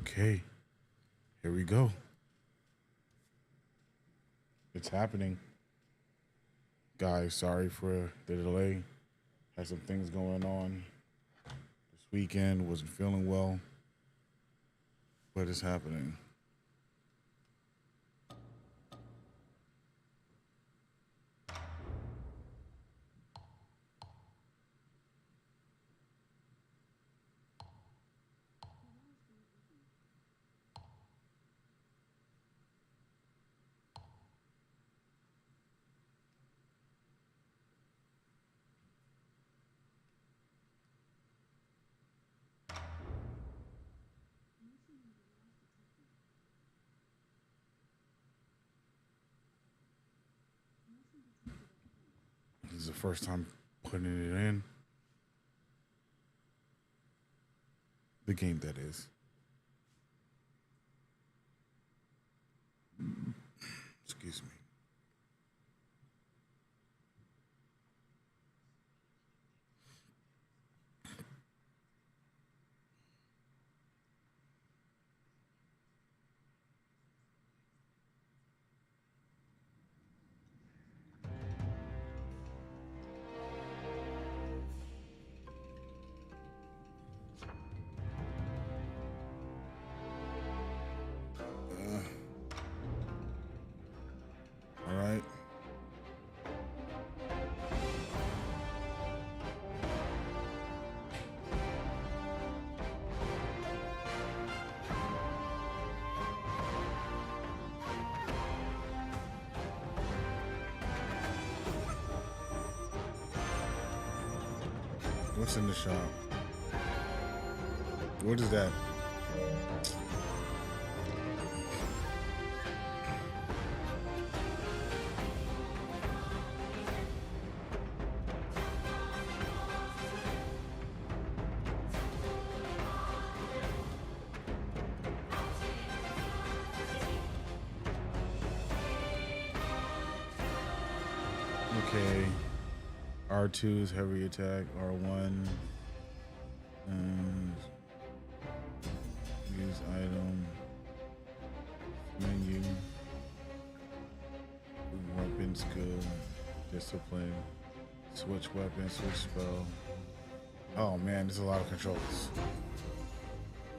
Okay, here we go. It's happening. Guys, sorry for the delay. Had some things going on this weekend. Wasn't feeling well, but it's happening. This is the first time putting it in. The game, that is. Excuse me. All right. What's in the shop? What is that? Okay. R2 is heavy attack. R1. Use item. Menu. Weapon skill. Discipline. Switch weapon. Switch spell. Oh man, there's a lot of controls.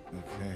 Okay.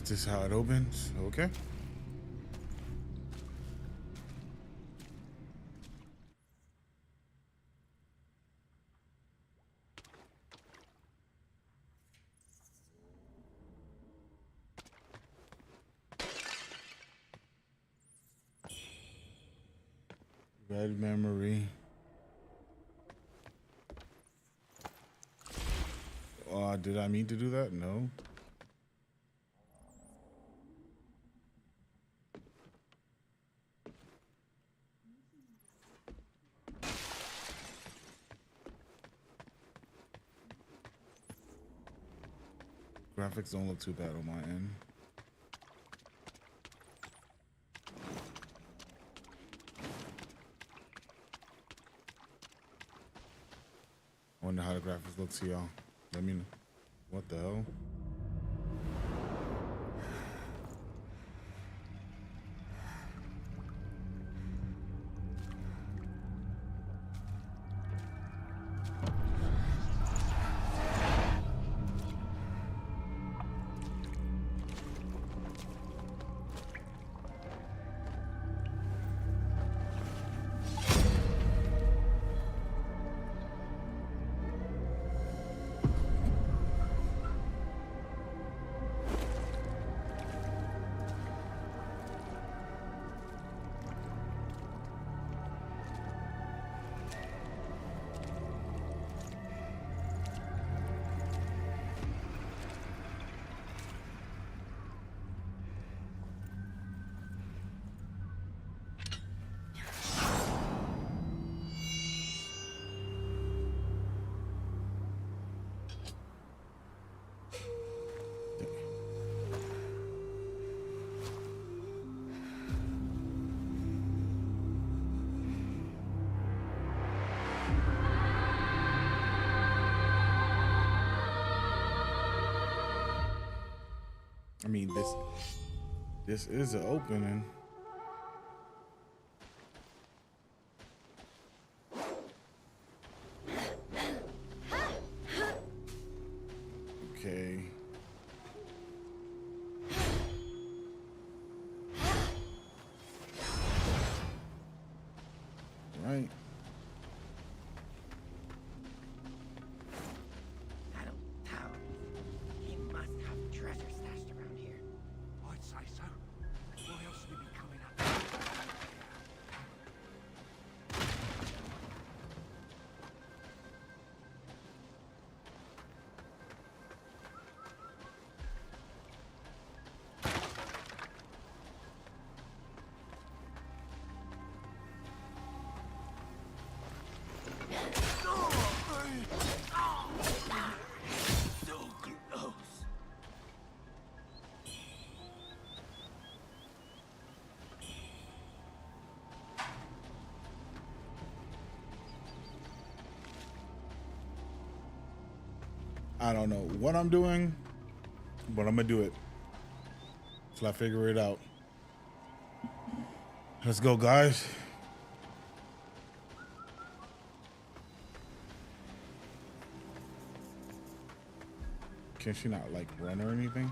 Is this how it opens? Okay. Red memory. Did I mean to do that? No. Graphics don't look too bad on my end. I wonder how the graphics look to y'all. Let me know. What the hell? I mean, this is an opening. Okay. Right. That old town. He must have treasure stashed around here. I'd say so. Why else would he be coming up? So close. I don't know what I'm doing, but I'm gonna do it till I figure it out. Let's go, guys. Can she not like run or anything?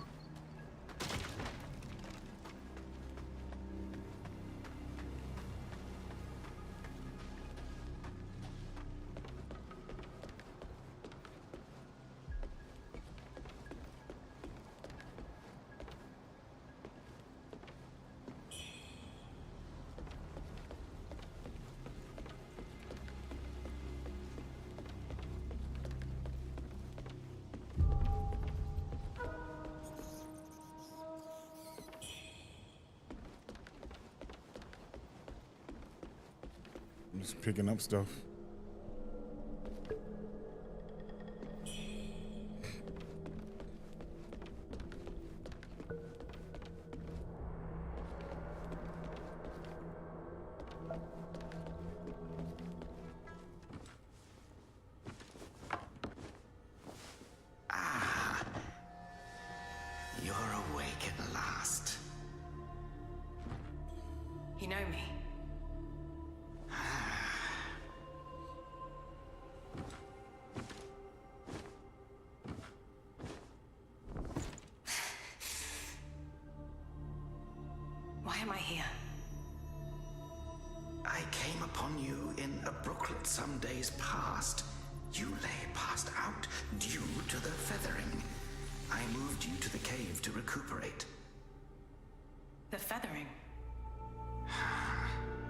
I'm just picking up stuff. You're awake at last. You know me. Why am I here? I came upon you in a brooklet some days past. You lay passed out due to the feathering. I moved you to the cave to recuperate. The feathering.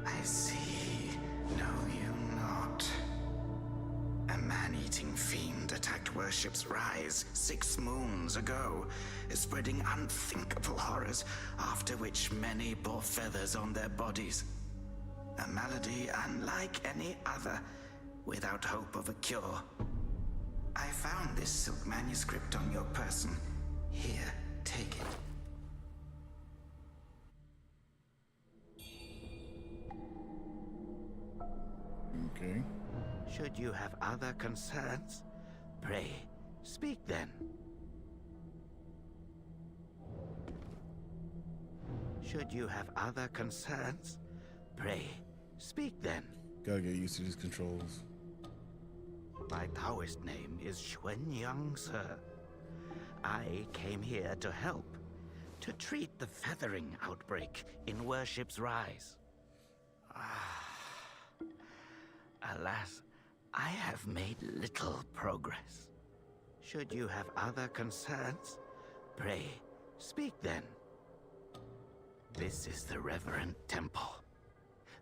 I see. Know you not. A man-eating fiend attacked Worship's Rise 6 moons ago, spreading unthinkable horrors, after which many bore feathers on their bodies. A malady unlike any other, without hope of a cure. I found this silk manuscript on your person. Here, take it. Okay. Should you have other concerns, pray, speak then. Should you have other concerns, pray, speak then. Gotta get used to these controls. My Taoist name is Xuanyang, sir. I came here to help, to treat the feathering outbreak in Worship's Rise. Alas, I have made little progress. Should you have other concerns, pray, speak then. This is the reverent temple.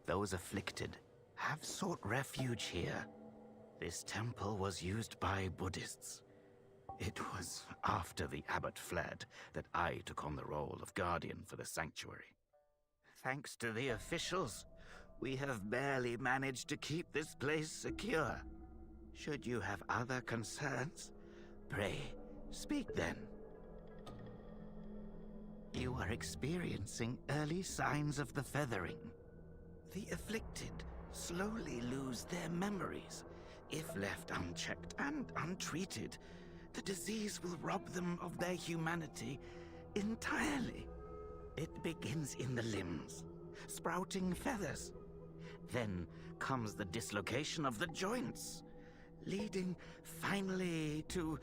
Those afflicted have sought refuge here. This temple was used by Buddhists. It was after the abbot fled that I took on the role of guardian for the sanctuary. Thanks to the officials, we have barely managed to keep this place secure. Should you have other concerns, pray, speak then. You are experiencing early signs of the feathering. The afflicted slowly lose their memories. If left unchecked and untreated, the disease will rob them of their humanity entirely. It begins in the limbs, sprouting feathers. Then comes the dislocation of the joints, leading finally to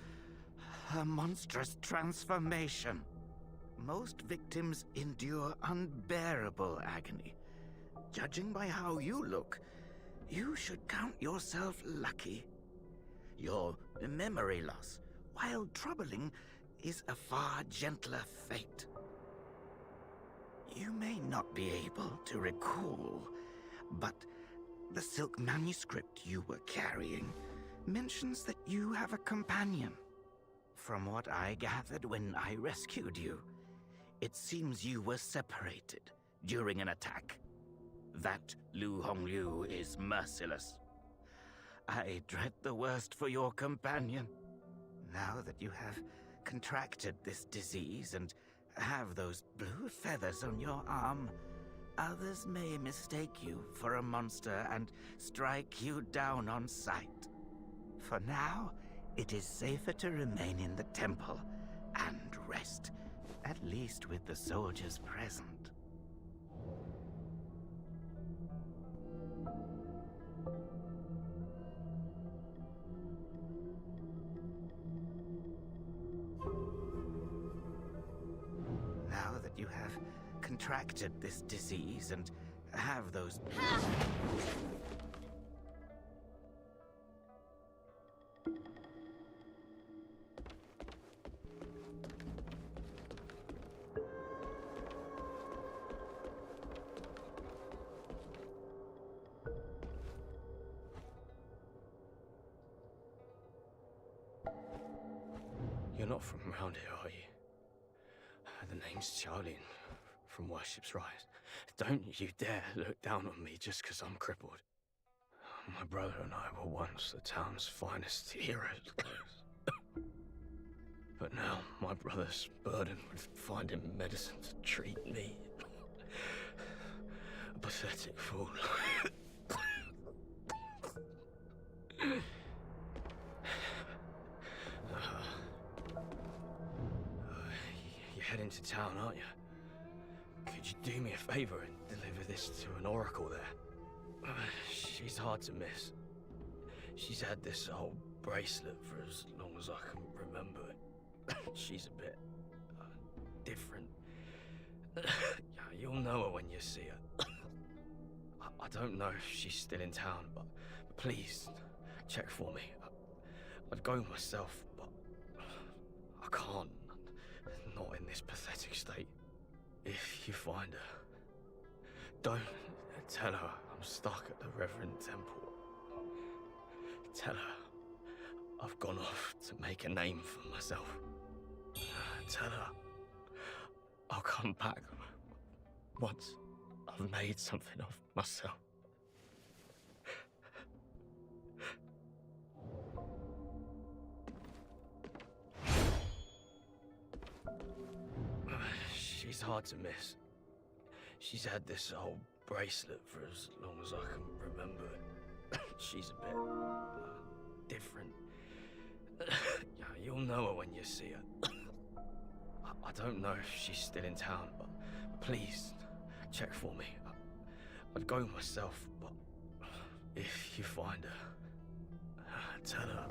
a monstrous transformation. Most victims endure unbearable agony. Judging by how you look, you should count yourself lucky. Your memory loss, while troubling, is a far gentler fate. You may not be able to recall, but the silk manuscript you were carrying mentions that you have a companion. From what I gathered when I rescued you, it seems you were separated during an attack. That Lu Hongliu is merciless. I dread the worst for your companion. Now that you have contracted this disease and have those blue feathers on your arm, others may mistake you for a monster and strike you down on sight. For now, it is safer to remain in the temple and rest, at least with the soldiers present. Now that you have contracted this disease and have those... You're not from around here, are you? The name's Charlie from Worship's Rise. Don't you dare look down on me just because I'm crippled. My brother and I were once the town's finest heroes. But now my brother's burdened with finding medicine to treat me. A pathetic fool. You're heading to town, aren't you? Could you do me a favor and deliver this to an oracle there? She's hard to miss. She's had this old bracelet for as long as I can remember it. She's a bit different. You'll know her when you see her. I don't know if she's still in town, but please check for me. I'd go myself, but I can't. Not in this pathetic state. If you find her, don't tell her I'm stuck at the Reverend Temple. Tell her I've gone off to make a name for myself. Tell her I'll come back once I've made something of myself. She's hard to miss. She's had this old bracelet for as long as I can remember it. She's a bit different. You'll know her when you see her. I don't know if she's still in town, but please check for me. I'd go myself, but if you find her, tell her.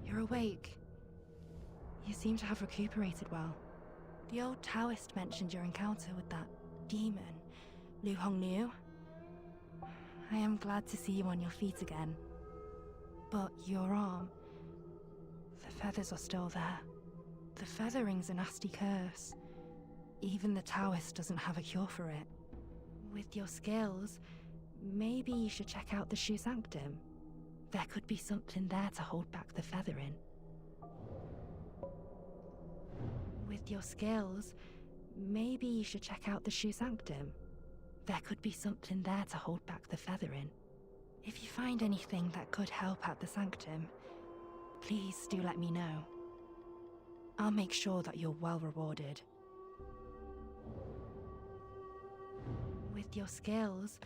You're awake. You seem to have recuperated well. The old Taoist mentioned your encounter with that demon, Lu Hongniu. I am glad to see you on your feet again. But your arm, the feathers are still there. The feathering's a nasty curse. Even the Taoist doesn't have a cure for it. With your skills, maybe you should check out the Shoe Sanctum. There could be something there to hold back the feathering. With your skills, maybe you should check out the Shoe Sanctum. There could be something there to hold back the feathering. If you find anything that could help at the Sanctum, please do let me know. I'll make sure that you're well rewarded. With your skills,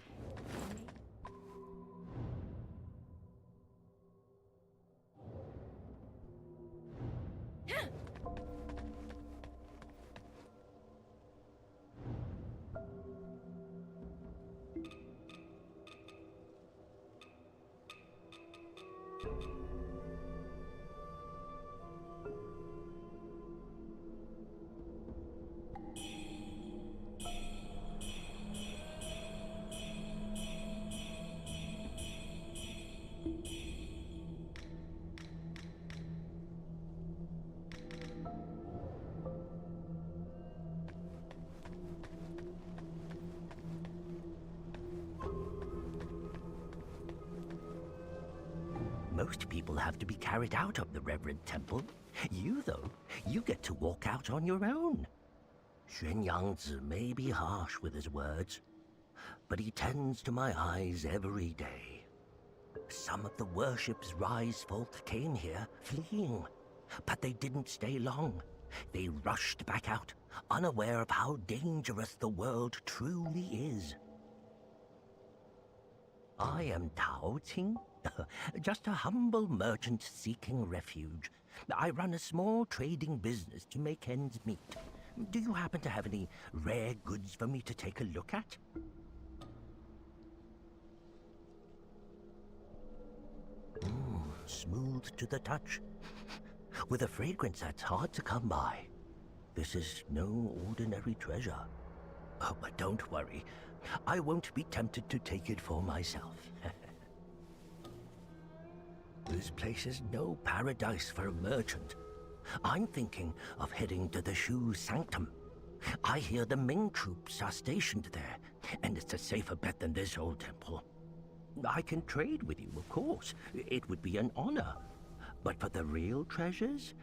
Most people have to be carried out of the Reverend Temple. You, though, you get to walk out on your own. Xuan Yangzi may be harsh with his words, but he tends to my eyes every day. Some of the worship's rise folk came here fleeing, but they didn't stay long. They rushed back out, unaware of how dangerous the world truly is. I am Tao Ting, just a humble merchant seeking refuge. I run a small trading business to make ends meet. Do you happen to have any rare goods for me to take a look at? Smooth to the touch, with a fragrance that's hard to come by. This is no ordinary treasure. Oh, but don't worry. I won't be tempted to take it for myself. This place is no paradise for a merchant. I'm thinking of heading to the Shoe Sanctum. I hear the Ming troops are stationed there, and it's a safer bet than this old temple. I can trade with you, of course. It would be an honor. But for the real treasures,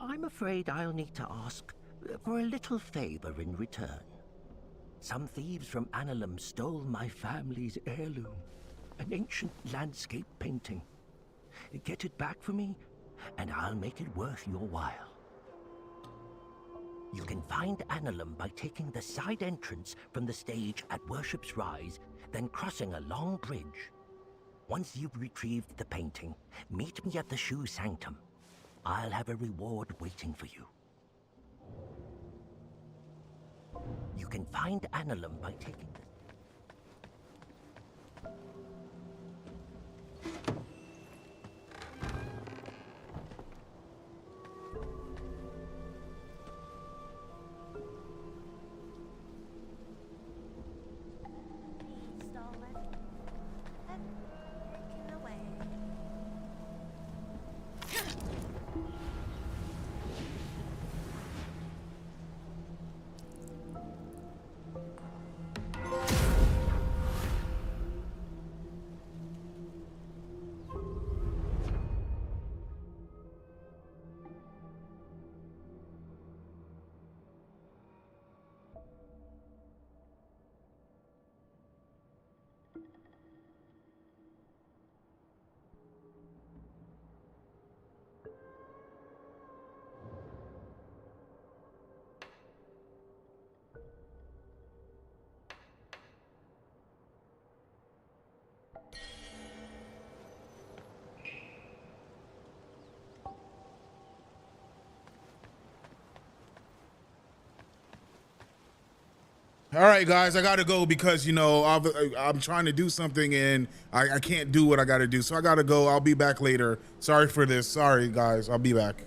I'm afraid I'll need to ask for a little favor in return. Some thieves from Annalum stole my family's heirloom, an ancient landscape painting. Get it back for me, and I'll make it worth your while. You can find Annalum by taking the side entrance from the stage at Worship's Rise, then crossing a long bridge. Once you've retrieved the painting, meet me at the Shoe Sanctum. I'll have a reward waiting for you. You can find Annalum by taking... All right, guys, I gotta go because, you know, I'm trying to do something and I can't do what I gotta do. So I gotta go. I'll be back later. Sorry for this. Sorry, guys. I'll be back.